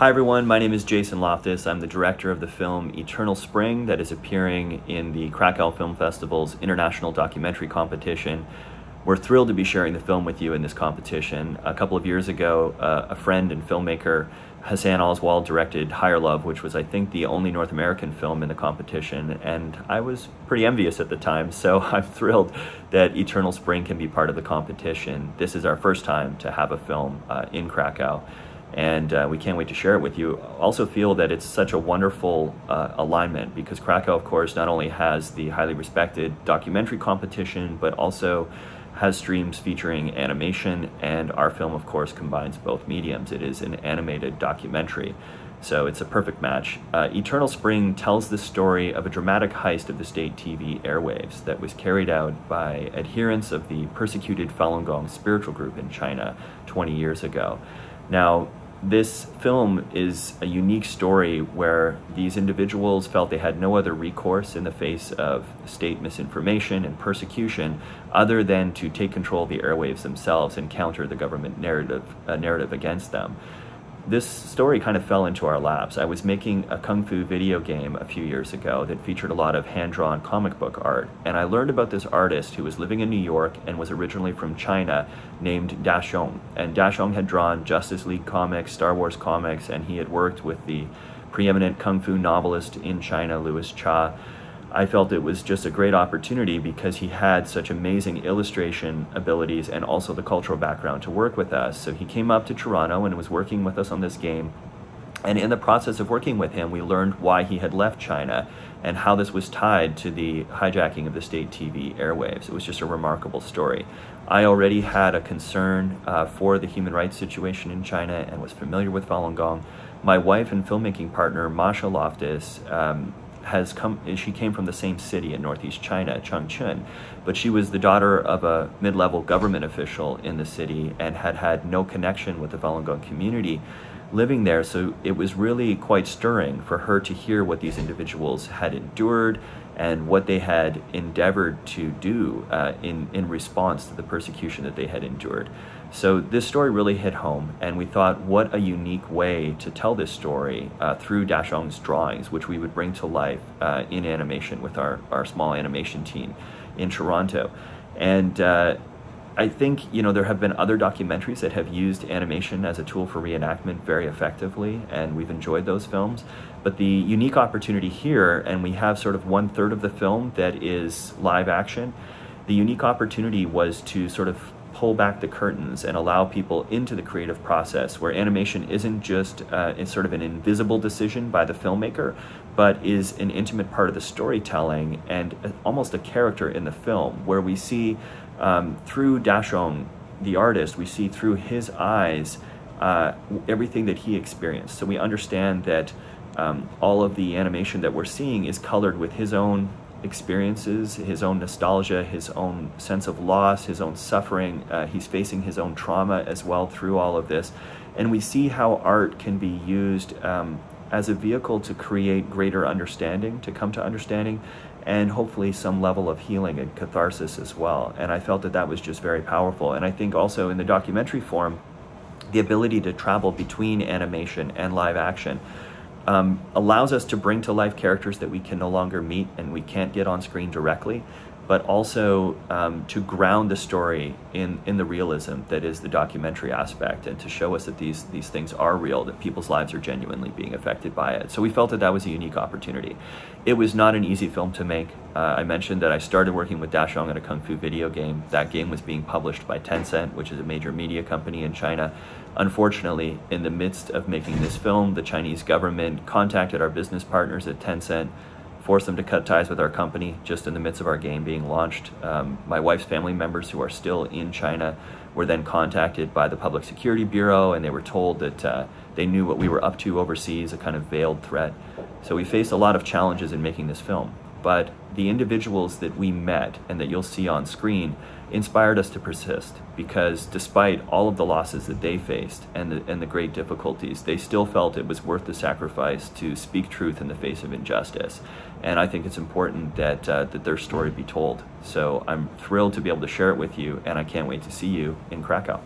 Hi everyone, my name is Jason Loftus. I'm the director of the film Eternal Spring that is appearing in the Krakow Film Festival's International Documentary Competition. We're thrilled to be sharing the film with you in this competition. A couple of years ago, a friend and filmmaker, Hassan Oswald, directed Higher Love, which was, I think, the only North American film in the competition, and I was pretty envious at the time, so I'm thrilled that Eternal Spring can be part of the competition. This is our first time to have a film in Krakow, and we can't wait to share it with you. Also feel that it's such a wonderful alignment, because Krakow, of course, not only has the highly respected documentary competition, but also has streams featuring animation, and our film, of course, combines both mediums. It is an animated documentary, so it's a perfect match. Eternal Spring tells the story of a dramatic heist of the state TV airwaves that was carried out by adherents of the persecuted Falun Gong spiritual group in China 20 years ago. Now, this film is a unique story where these individuals felt they had no other recourse in the face of state misinformation and persecution other than to take control of the airwaves themselves and counter the government narrative against them. This story kind of fell into our laps. I was making a kung fu video game a few years ago that featured a lot of hand-drawn comic book art, and I learned about this artist who was living in New York and was originally from China, named Da Xiong. And Da Xiong had drawn Justice League comics, Star Wars comics, and he had worked with the preeminent kung fu novelist in China, Louis Cha. I felt it was just a great opportunity because he had such amazing illustration abilities and also the cultural background to work with us. So he came up to Toronto and was working with us on this game. And in the process of working with him, we learned why he had left China and how this was tied to the hijacking of the state TV airwaves. It was just a remarkable story. I already had a concern for the human rights situation in China and was familiar with Falun Gong. My wife and filmmaking partner, Masha Loftus, she came from the same city in northeast China, Changchun, but she was the daughter of a mid-level government official in the city and had had no connection with the Falun Gong community living there, so it was really quite stirring for her to hear what these individuals had endured and what they had endeavored to do in response to the persecution that they had endured. So this story really hit home, and we thought, what a unique way to tell this story through Da Xiong's drawings, which we would bring to life in animation with our small animation team in Toronto. And I think, there have been other documentaries that have used animation as a tool for reenactment very effectively, and we've enjoyed those films. But the unique opportunity here, and we have sort of 1/3 of the film that is live action, the unique opportunity was to sort of pull back the curtains and allow people into the creative process, where animation isn't just it's sort of an invisible decision by the filmmaker, but is an intimate part of the storytelling and almost a character in the film, where we see through Da Xiong, the artist, we see through his eyes everything that he experienced. So we understand that all of the animation that we're seeing is colored with his own experiences, his own nostalgia, his own sense of loss, his own suffering. He's facing his own trauma as well through all of this. And we see how art can be used as a vehicle to create greater understanding, to come to understanding, and hopefully some level of healing and catharsis as well. And I felt that that was just very powerful. And I think also in the documentary form, the ability to travel between animation and live action allows us to bring to life characters that we can no longer meet and we can't get on screen directly, but also to ground the story in the realism that is the documentary aspect, and to show us that these things are real, that people's lives are genuinely being affected by it. So we felt that that was a unique opportunity. It was not an easy film to make. I mentioned that I started working with Da Xiong on a kung fu video game. That game was being published by Tencent, which is a major media company in China. Unfortunately, in the midst of making this film, the Chinese government contacted our business partners at Tencent, forced them to cut ties with our company just in the midst of our game being launched. My wife's family members, who are still in China, were then contacted by the Public Security Bureau, and they were told that they knew what we were up to overseas, a kind of veiled threat. So we faced a lot of challenges in making this film. But the individuals that we met and that you'll see on screen inspired us to persist, because despite all of the losses that they faced and the great difficulties, they still felt it was worth the sacrifice to speak truth in the face of injustice. And I think it's important that their story be told. So I'm thrilled to be able to share it with you, and I can't wait to see you in Krakow.